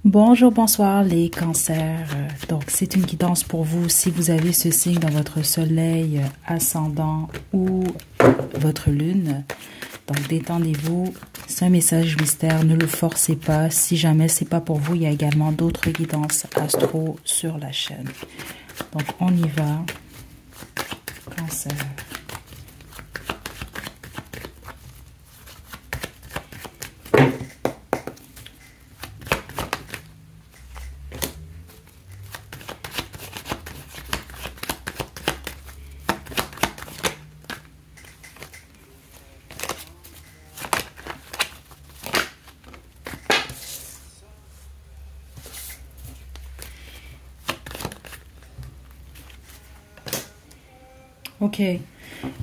Bonjour, bonsoir les cancers. Donc, c'est une guidance pour vous si vous avez ce signe dans votre soleil, ascendant ou votre lune. Donc, détendez-vous. C'est un message mystère. Ne le forcez pas. Si jamais c'est pas pour vous, il y a également d'autres guidances astro sur la chaîne. Donc, on y va. Cancer. Ok.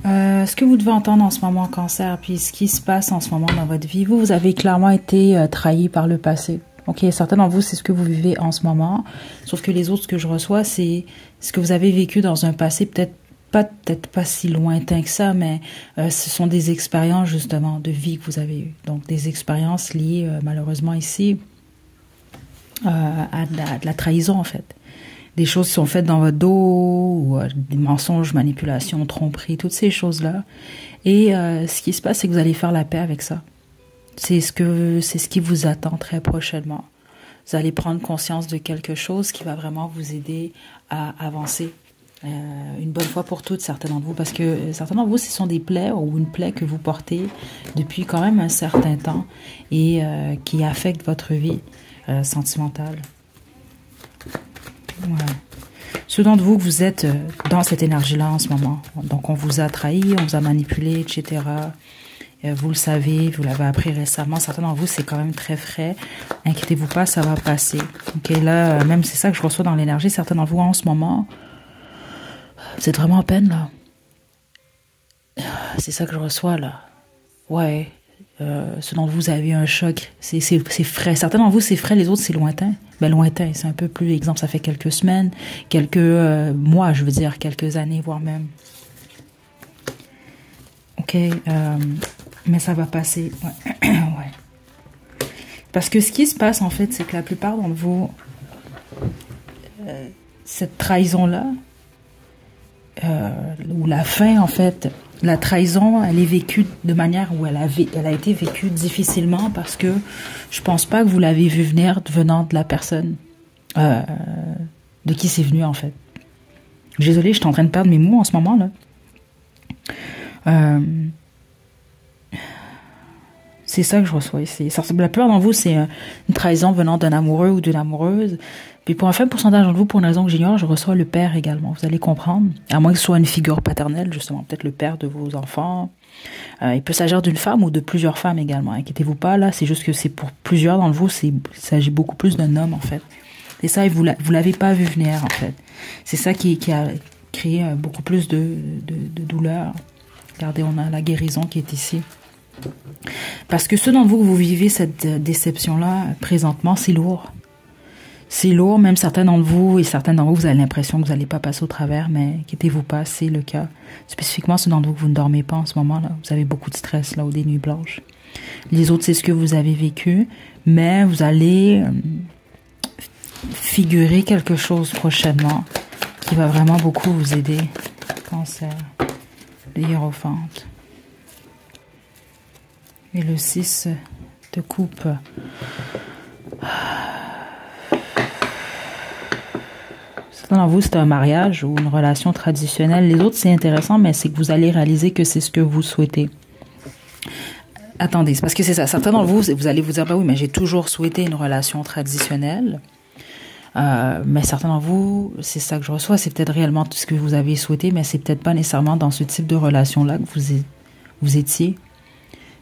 Ce que vous devez entendre en ce moment, cancer, puis ce qui se passe en ce moment dans votre vie, vous avez clairement été trahi par le passé. Ok, certains d'entre vous, c'est ce que vous vivez en ce moment. Sauf que les autres, ce que je reçois, c'est ce que vous avez vécu dans un passé peut-être pas si lointain que ça, mais ce sont des expériences justement de vie que vous avez eues. Donc des expériences liées malheureusement ici à de la trahison en fait. Des choses qui sont faites dans votre dos, ou des mensonges, manipulations, tromperies, toutes ces choses-là. Et ce qui se passe, c'est que vous allez faire la paix avec ça. C'est ce qui vous attend très prochainement. Vous allez prendre conscience de quelque chose qui va vraiment vous aider à avancer. Une bonne fois pour toutes, certains d'entre vous, parce que certains d'entre vous, ce sont des plaies ou une plaie que vous portez depuis quand même un certain temps et qui affecte votre vie sentimentale. Voilà. Ceux d'entre vous que vous êtes dans cette énergie-là en ce moment, donc on vous a trahi, on vous a manipulé, etc. Vous le savez, vous l'avez appris récemment. Certains d'entre vous, c'est quand même très frais. Inquiétez-vous pas, ça va passer. Ok, là, même c'est ça que je reçois dans l'énergie. Certains d'entre vous en ce moment, vous êtes vraiment en peine là. C'est ça que je reçois là. Ouais. Ceux d'entre vous avez un choc, c'est frais. Certains d'entre vous, c'est frais, les autres, c'est lointain. Ben, lointain, c'est un peu plus, exemple, ça fait quelques semaines, quelques mois, je veux dire, quelques années, voire même. Ok, mais ça va passer. Ouais. Ouais. Parce que ce qui se passe, en fait, c'est que la plupart d'entre vous, cette trahison-là, ou la fin, en fait, la trahison, elle est vécue de manière où elle a été vécue difficilement parce que je pense pas que vous l'avez vu venir venant de la personne de qui c'est venu en fait. Désolée, je suis en train de perdre mes mots en ce moment là. C'est ça que je reçois ici. La plupart d'entre vous, c'est une trahison venant d'un amoureux ou d'une amoureuse. Puis pour un faible pourcentage d'entre vous, pour une raison que j'ignore, je reçois le père également. Vous allez comprendre. À moins que ce soit une figure paternelle, justement, peut-être le père de vos enfants. Il peut s'agir d'une femme ou de plusieurs femmes également. Inquiétez-vous pas, là, c'est juste que c'est pour plusieurs d'entre vous, il s'agit beaucoup plus d'un homme, en fait. Et ça, vous l'avez pas vu venir, en fait. C'est ça qui a créé beaucoup plus de douleur. Regardez, on a la guérison qui est ici. Parce que ceux d'entre vous que vous vivez cette déception-là, présentement, c'est lourd. C'est lourd, même certains d'entre vous et certains d'entre vous, vous avez l'impression que vous n'allez pas passer au travers, mais inquiétez-vous pas, c'est le cas. Spécifiquement ceux d'entre vous que vous ne dormez pas en ce moment, là, vous avez beaucoup de stress là ou des nuits blanches. Les autres, c'est ce que vous avez vécu, mais vous allez figurer quelque chose prochainement qui va vraiment beaucoup vous aider. Cancer, le hiérophante. Et le 6 de coupe. Certains d'entre vous, c'est un mariage ou une relation traditionnelle. Les autres, c'est intéressant, mais c'est que vous allez réaliser que c'est ce que vous souhaitez. Attendez, c'est parce que c'est ça. Certains d'entre vous, vous allez vous dire, bah oui, mais j'ai toujours souhaité une relation traditionnelle. Mais certains d'entre vous, c'est ça que je reçois. C'est peut-être réellement tout ce que vous avez souhaité, mais c'est peut-être pas nécessairement dans ce type de relation-là que vous étiez.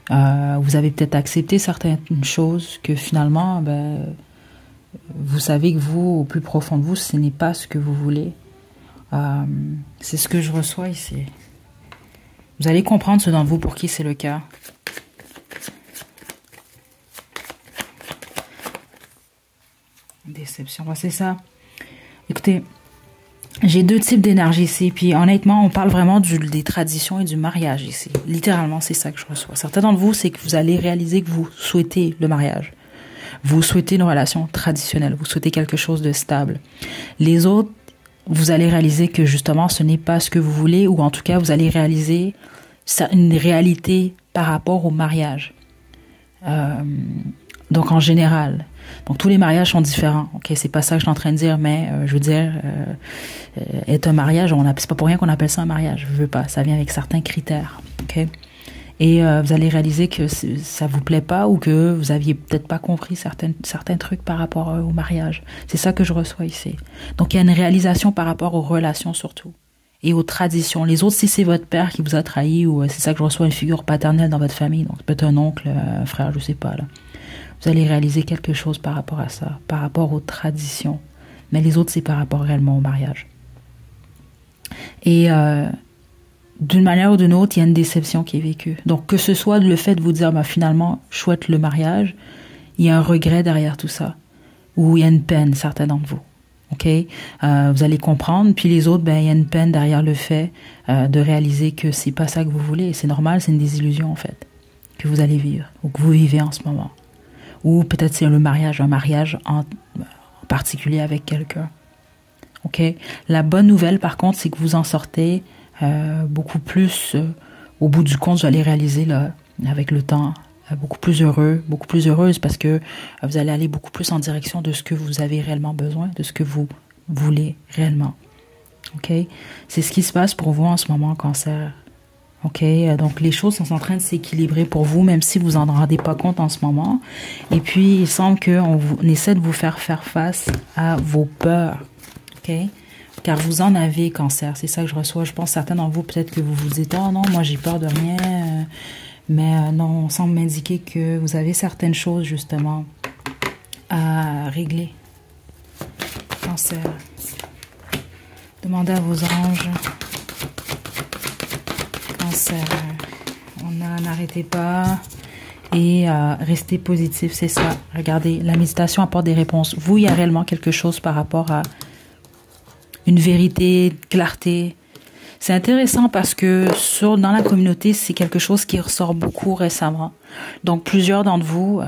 Vous avez peut-être accepté certaines choses que finalement, vous savez que vous, au plus profond de vous, ce n'est pas ce que vous voulez. C'est ce que je reçois ici. Vous allez comprendre ceux d'entre vous pour qui c'est le cas. Déception, c'est ça. Écoutez, j'ai deux types d'énergie ici, puis honnêtement, on parle vraiment des traditions et du mariage ici. Littéralement, c'est ça que je reçois. Certains d'entre vous, c'est que vous allez réaliser que vous souhaitez le mariage. Vous souhaitez une relation traditionnelle, vous souhaitez quelque chose de stable. Les autres, vous allez réaliser que justement, ce n'est pas ce que vous voulez, ou en tout cas, vous allez réaliser une réalité par rapport au mariage. Donc en général, donc tous les mariages sont différents. Ok, c'est pas ça que je suis en train de dire, mais je veux dire, est un mariage, c'est pas pour rien qu'on appelle ça un mariage. Je veux pas, ça vient avec certains critères. Ok, et vous allez réaliser que ça vous plaît pas ou que vous aviez peut-être pas compris certains trucs par rapport au mariage. C'est ça que je reçois ici. Donc il y a une réalisation par rapport aux relations surtout et aux traditions. Les autres, si c'est votre père qui vous a trahi ou c'est ça que je reçois, une figure paternelle dans votre famille, donc peut-être un oncle, un frère, je sais pas là. Vous allez réaliser quelque chose par rapport à ça, par rapport aux traditions. Mais les autres, c'est par rapport réellement au mariage. Et d'une manière ou d'une autre, il y a une déception qui est vécue. Donc, que ce soit le fait de vous dire, finalement, je souhaite le mariage, il y a un regret derrière tout ça. Ou il y a une peine, certains d'entre vous. OK? Vous allez comprendre. Puis les autres, il y a une peine derrière le fait de réaliser que c'est pas ça que vous voulez. C'est normal, c'est une désillusion, en fait, que vous allez vivre, ou que vous vivez en ce moment. Ou peut-être c'est un mariage en particulier avec quelqu'un. OK? La bonne nouvelle, par contre, c'est que vous en sortez beaucoup plus, au bout du compte, vous allez réaliser là, avec le temps, beaucoup plus heureux, beaucoup plus heureuse parce que vous allez aller beaucoup plus en direction de ce que vous avez réellement besoin, de ce que vous voulez réellement. OK? C'est ce qui se passe pour vous en ce moment, Cancer. OK? Donc, les choses sont en train de s'équilibrer pour vous, même si vous en rendez pas compte en ce moment. Et puis, il semble qu'on essaie de vous faire face à vos peurs. OK? Car vous en avez, Cancer. C'est ça que je reçois. Je pense certains d'entre vous, peut-être que vous vous dites, oh non, moi, j'ai peur de rien. Mais non, on semble m'indiquer que vous avez certaines choses, justement, à régler. Cancer. Demandez à vos anges. Cancer. N'arrêtez pas et restez positif, c'est ça. Regardez, la méditation apporte des réponses. Vous, il y a réellement quelque chose par rapport à une vérité, clarté. C'est intéressant parce que dans la communauté, c'est quelque chose qui ressort beaucoup récemment. Donc, plusieurs d'entre vous,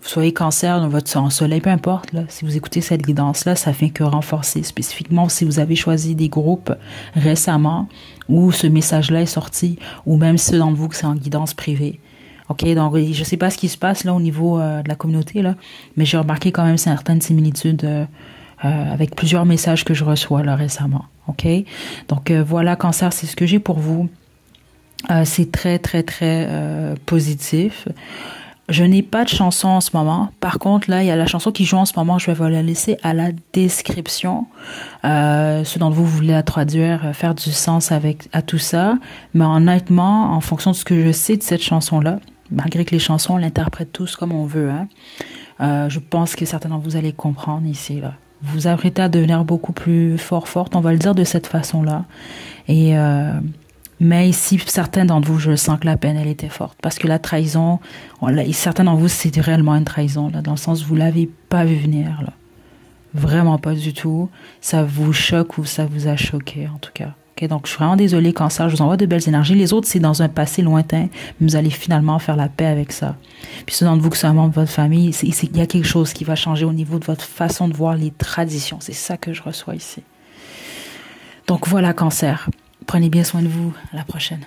soyez Cancer dans votre soleil, peu importe, là, si vous écoutez cette guidance-là, ça fait que renforcer spécifiquement si vous avez choisi des groupes récemment où ce message-là est sorti, ou même ceux d'entre vous que c'est en guidance privée. OK, donc je sais pas ce qui se passe là au niveau de la communauté, là, mais j'ai remarqué quand même certaines similitudes avec plusieurs messages que je reçois là récemment. OK? Donc voilà, Cancer, c'est ce que j'ai pour vous. C'est très, très, très positif. Je n'ai pas de chanson en ce moment. Par contre, là, il y a la chanson qui joue en ce moment. Je vais vous la laisser à la description. Ceux d'entre vous voulez la traduire, faire du sens à tout ça. Mais honnêtement, en fonction de ce que je sais de cette chanson-là, malgré que les chansons, on l'interprète tous comme on veut, je pense que certains d'entre vous allez comprendre ici, là. Vous apprêtez à devenir beaucoup plus forte, on va le dire de cette façon-là. Et mais ici, certains d'entre vous, je sens que la peine, elle était forte. Parce que la trahison, certains d'entre vous, c'est réellement une trahison, là, dans le sens où vous l'avez pas vu venir, là. Vraiment pas du tout. Ça vous choque ou ça vous a choqué, en tout cas. Okay, donc, je suis vraiment désolée, Cancer, je vous envoie de belles énergies. Les autres, c'est dans un passé lointain, mais vous allez finalement faire la paix avec ça. Puis ceux d'entre vous qui sont un membre de votre famille, il y a quelque chose qui va changer au niveau de votre façon de voir les traditions. C'est ça que je reçois ici. Donc voilà, Cancer. Prenez bien soin de vous. À la prochaine.